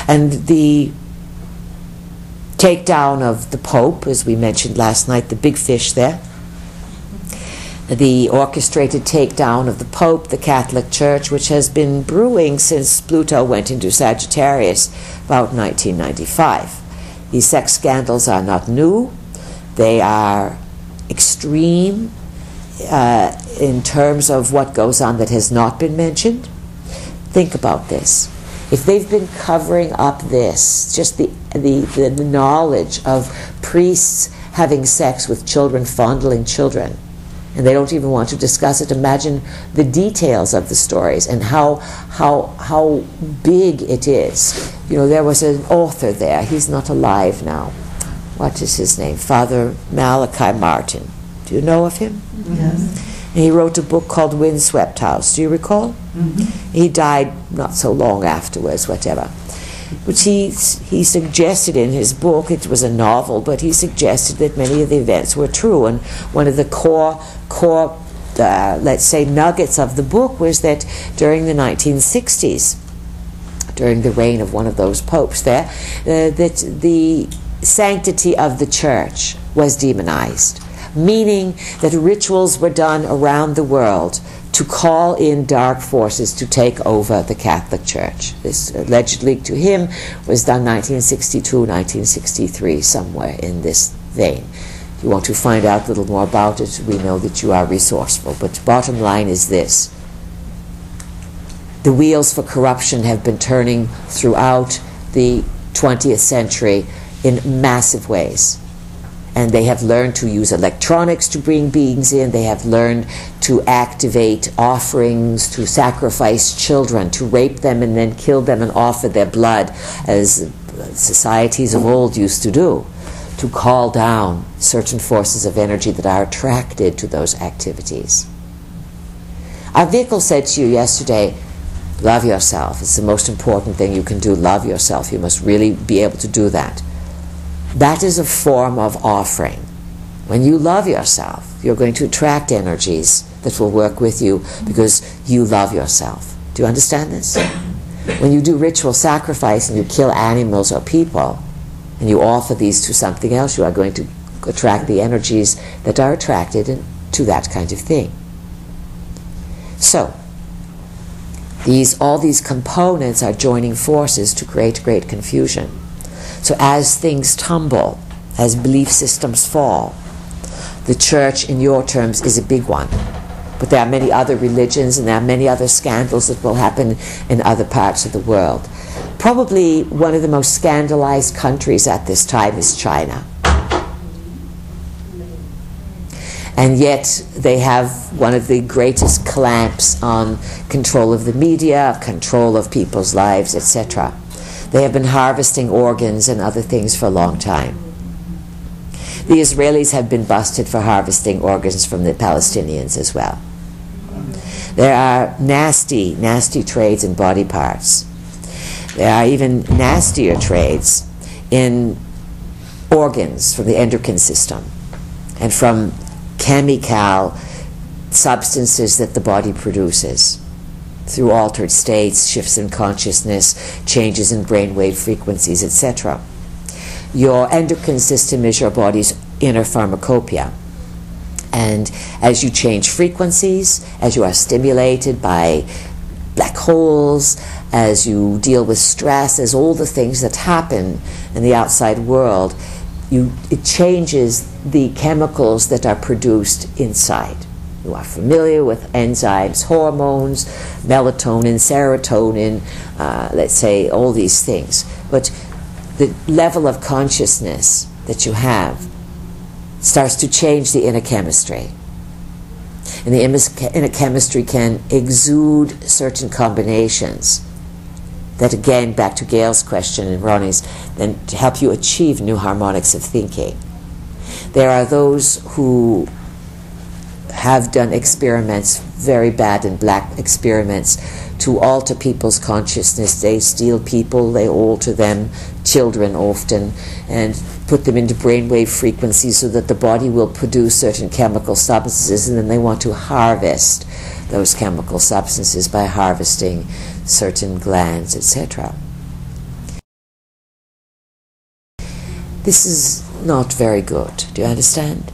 And the takedown of the Pope, as we mentioned last night, the big fish there, the orchestrated takedown of the Pope, the Catholic Church, which has been brewing since Pluto went into Sagittarius about 1995. These sex scandals are not new. They are extreme in terms of what goes on that has not been mentioned. Think about this. If they've been covering up this, just the knowledge of priests having sex with children, fondling children, and they don't even want to discuss it, imagine the details of the stories and how big it is. You know, there was an author there. He's not alive now. What is his name? Father Malachi Martin. Do you know of him? Yes. And he wrote a book called Windswept House. Do you recall? Mm-hmm. He died not so long afterwards, whatever. Which he suggested in his book, it was a novel, but he suggested that many of the events were true. And one of the core let's say, nuggets of the book was that during the 1960s, during the reign of one of those popes there, that the sanctity of the church was demonized, meaning that rituals were done around the world to call in dark forces to take over the Catholic Church. This allegedly to him was done 1962, 1963, somewhere in this vein. If you want to find out a little more about it, we know that you are resourceful. But bottom line is this. The wheels for corruption have been turning throughout the 20th century in massive ways. And they have learned to use electronics to bring beings in. They have learned to activate offerings, to sacrifice children, to rape them and then kill them and offer their blood, as societies of old used to do, to call down certain forces of energy that are attracted to those activities. Our vehicle said to you yesterday, love yourself. It's the most important thing you can do. Love yourself. You must really be able to do that. That is a form of offering. When you love yourself, you're going to attract energies that will work with you because you love yourself. Do you understand this? When you do ritual sacrifice and you kill animals or people, and you offer these to something else, you are going to attract the energies that are attracted to that kind of thing. So, all these components are joining forces to create great confusion. So as things tumble, as belief systems fall, the church, in your terms, is a big one. But there are many other religions and there are many other scandals that will happen in other parts of the world. Probably one of the most scandalized countries at this time is China. And yet they have one of the greatest clamps on control of the media, control of people's lives, etc. They have been harvesting organs and other things for a long time. The Israelis have been busted for harvesting organs from the Palestinians as well. There are nasty, nasty trades in body parts. There are even nastier trades in organs from the endocrine system and from chemical substances that the body produces through altered states, shifts in consciousness, changes in brainwave frequencies, etc. Your endocrine system is your body's inner pharmacopoeia. And as you change frequencies, as you are stimulated by black holes, as you deal with stress, as all the things that happen in the outside world, it changes the chemicals that are produced inside. You are familiar with enzymes, hormones, melatonin, serotonin, let's say all these things. But the level of consciousness that you have starts to change the inner chemistry. And the inner chemistry can exude certain combinations that, again, back to Gail's question and Ronnie's, then to help you achieve new harmonics of thinking. There are those who have done experiments, very bad and black experiments, to alter people's consciousness. They steal people, they alter them, children often, and put them into brainwave frequencies so that the body will produce certain chemical substances, and then they want to harvest those chemical substances by harvesting certain glands, etc. this is not very good. Do you understand?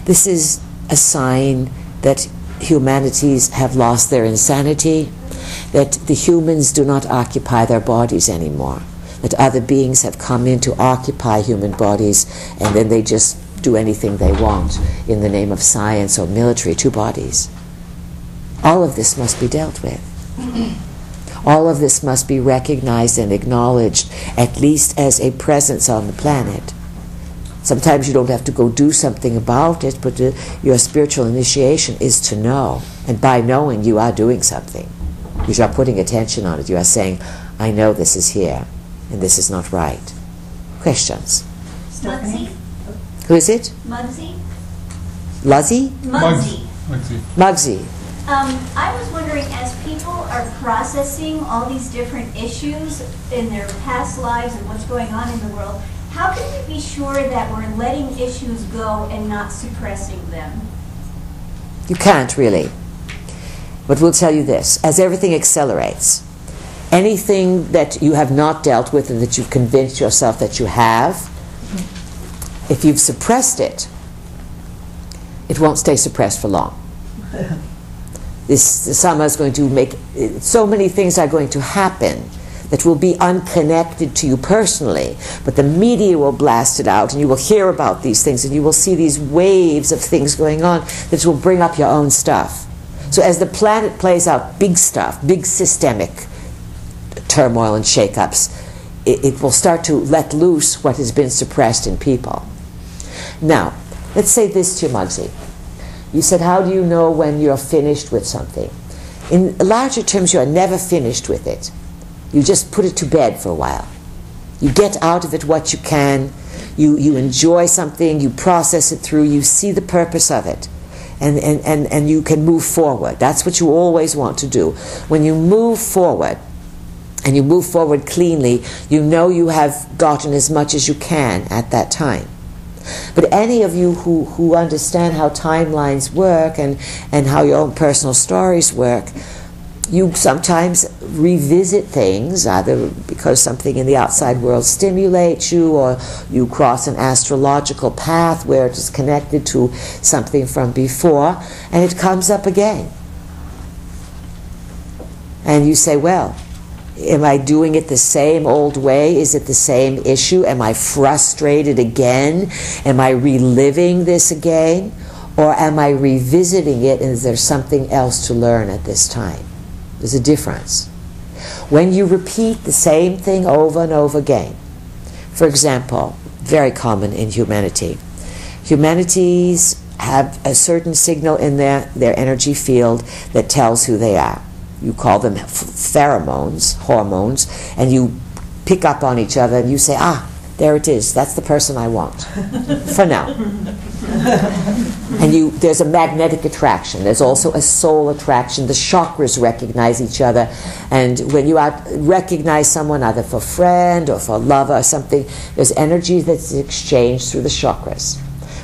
This is a sign that humanities have lost their insanity, that the humans do not occupy their bodies anymore, that other beings have come in to occupy human bodies, and then they just do anything they want in the name of science or military to bodies. All of this must be dealt with. All of this must be recognized and acknowledged, at least as a presence on the planet. Sometimes you don't have to go do something about it, but your spiritual initiation is to know. And by knowing, you are doing something. You are putting attention on it. You are saying, I know this is here, and this is not right. Questions? Mugsy? Who is it? Mugsy? Luzzy? Mugsy. Mugsy. I was wondering, as people are processing all these different issues in their past lives and what's going on in the world, how can we be sure that we're letting issues go and not suppressing them? You can't really. But we'll tell you this. As everything accelerates, anything that you have not dealt with and that you've convinced yourself that you have, if you've suppressed it, it won't stay suppressed for long. This summer is going to make, so many things are going to happen that will be unconnected to you personally, but the media will blast it out, and you will hear about these things, and you will see these waves of things going on that will bring up your own stuff. So as the planet plays out big stuff, big systemic turmoil and shake-ups, it will start to let loose what has been suppressed in people. Now, let's say this to you, Mugsy. You said, how do you know when you're finished with something? In larger terms, you are never finished with it. You just put it to bed for a while. You get out of it what you can. You enjoy something. You process it through. You see the purpose of it. And you can move forward. That's what you always want to do. When you move forward, and you move forward cleanly, you know you have gotten as much as you can at that time. But any of you who understand how timelines work and how your own personal stories work, you sometimes revisit things, either because something in the outside world stimulates you, or you cross an astrological path where it is connected to something from before, and it comes up again. And you say, well, am I doing it the same old way? Is it the same issue? Am I frustrated again? Am I reliving this again? Or am I revisiting it, and is there something else to learn at this time? There's a difference. When you repeat the same thing over and over again, for example, very common in humanity, humanities have a certain signal in their energy field that tells who they are. You call them pheromones, hormones, and you pick up on each other and you say, ah, there it is, that's the person I want, for now. And there's a magnetic attraction. There's also a soul attraction. The chakras recognize each other, and when you recognize someone either for friend or for lover or something, there's energy that's exchanged through the chakras.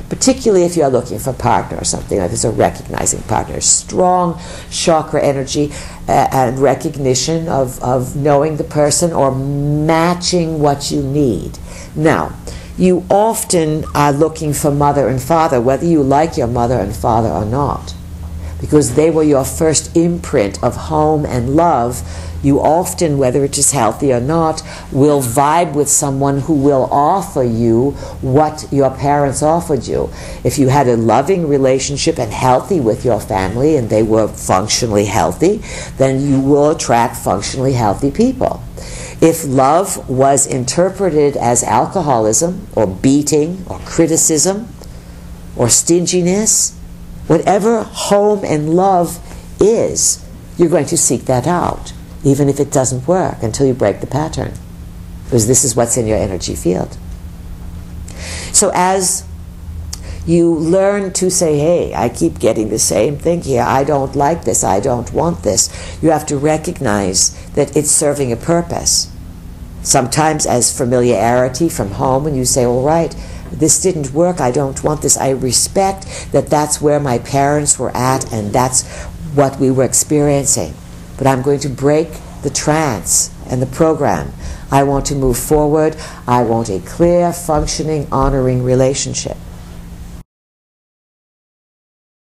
Particularly if you're looking for a partner or something, like there's a recognizing partner. Strong chakra energy and recognition of knowing the person or matching what you need. Now, you often are looking for mother and father, whether you like your mother and father or not, because they were your first imprint of home and love. You often, whether it is healthy or not, will vibe with someone who will offer you what your parents offered you. If you had a loving relationship and healthy with your family, and they were functionally healthy, then you will attract functionally healthy people. If love was interpreted as alcoholism or beating or criticism or stinginess, whatever home and love is, you're going to seek that out, even if it doesn't work, until you break the pattern, because this is what's in your energy field. So as you learn to say, hey, I keep getting the same thing here, I don't like this, I don't want this, you have to recognize that it's serving a purpose. Sometimes as familiarity from home, and you say, all right, this didn't work, I don't want this, I respect that that's where my parents were at and that's what we were experiencing. But I'm going to break the trance and the program. I want to move forward. I want a clear, functioning, honoring relationship.